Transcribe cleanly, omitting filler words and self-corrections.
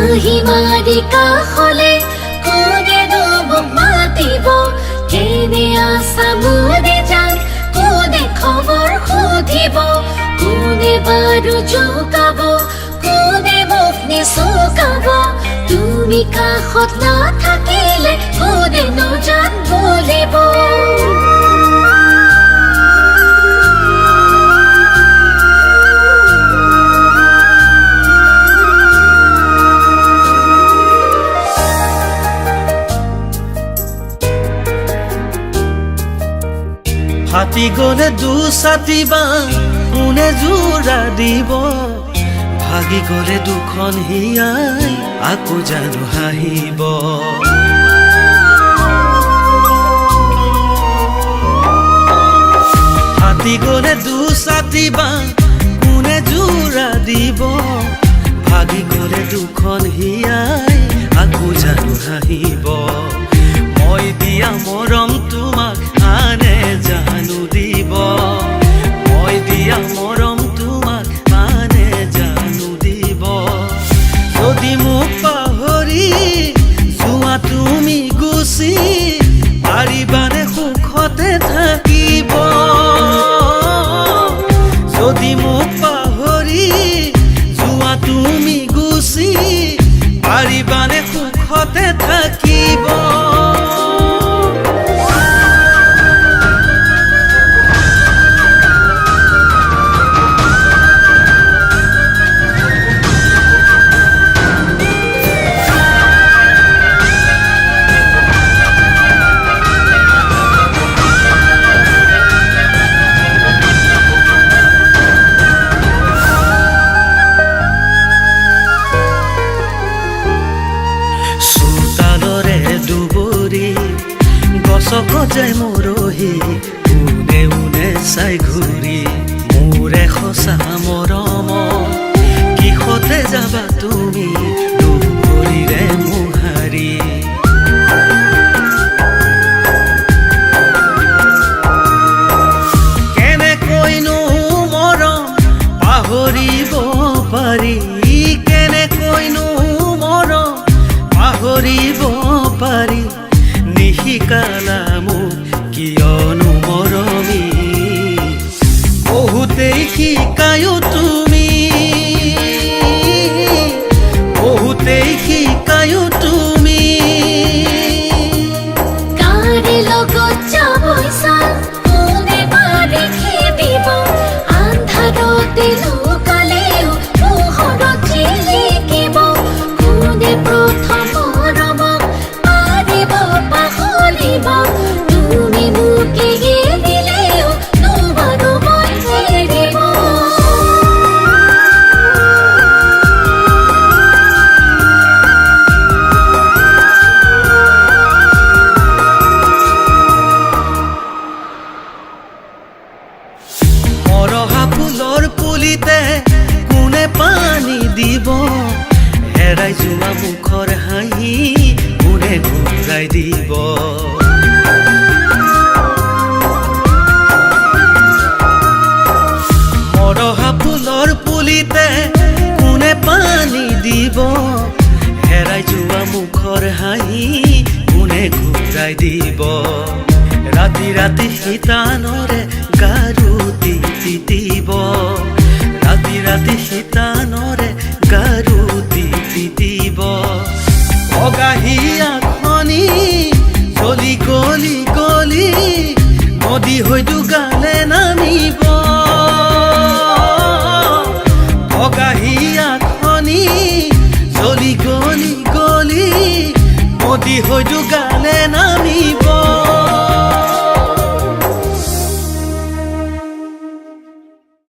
আহিমাৰি কাষলে কোনেনো মোক মাতিব কেনে আছা মোৰে জান কোনে খবৰ সুধিব কোনে বাৰু জোকাব কোনে মোক নিচুকাব তুমি কাষত নাথাকিলে কোনেনো জান বলিব হাতি গলে দুছাতিবা কোনে জোৰা দিব ভাগি গলে দুখন হিয়াই আকৌ জানো হাঁহিব হাতি গলে দুছাতিবা কোনে জোৰা দিব ভাগি গলে দুখন হিয়াই আকৌ জানো হাঁহিব মই দিয়া মৰম তোমাক আনে জানো দিব মই দিয়া মৰম তোমাক আনে জানো দিব যদি মোক পাহৰি যোৱা তুমি গুচি পাৰিবানে সুখতে থাকিব যদি মোক পাহৰি যোৱা তুমি গুচি পাৰিবানে সুখতে থাকিব গছকজাই মৰহি উনে উনে চাই ঘূৰি মোৰে সঁচা মৰম কিহতে যাবা তুমি দুপৰীৰে মোহাৰি কেনেকৈনো মৰম পাহৰিব পাৰি কেনেকৈনো মৰম পাহৰিব পাৰি নিশিকালা মোক কিয়নো মৰমী বহুতেই শিকায়ো তুমি বহুতেই শিকায়ো তুমি কাৰে লগত যাবইছা কোনে পাৰে খেদিব আন্ধাৰতে লুকালেও পোহৰত জিলিকিব কোনে প্ৰথম মৰমক পাৰিব পাহৰিব তুমি মোক এৰি দিলেও নোৱাৰো মই এৰিব মৰহা ফুলৰ পুলিতে কোনে পানী দিব হেৰাই যোৱা মুখৰ হাঁহি কোনে ঘূৰাই দিব মৰহা ফুলৰ পুলিতে কোনে পানী দিব হেৰাই যোৱা মুখৰ হাঁহি কোনে ঘূৰাই দিব ৰাতি ৰাতি শীতানৰে গাৰুতি তিতিব ৰাতি ৰাতি শীতানৰে গাৰুতি তিতিব অগাহীয়া খনি গলি গলি গলি নদী হয়তো গালে নামিব অগাহীয়া খনি গলি গলি গলি নদী হয়তো গালে নামিব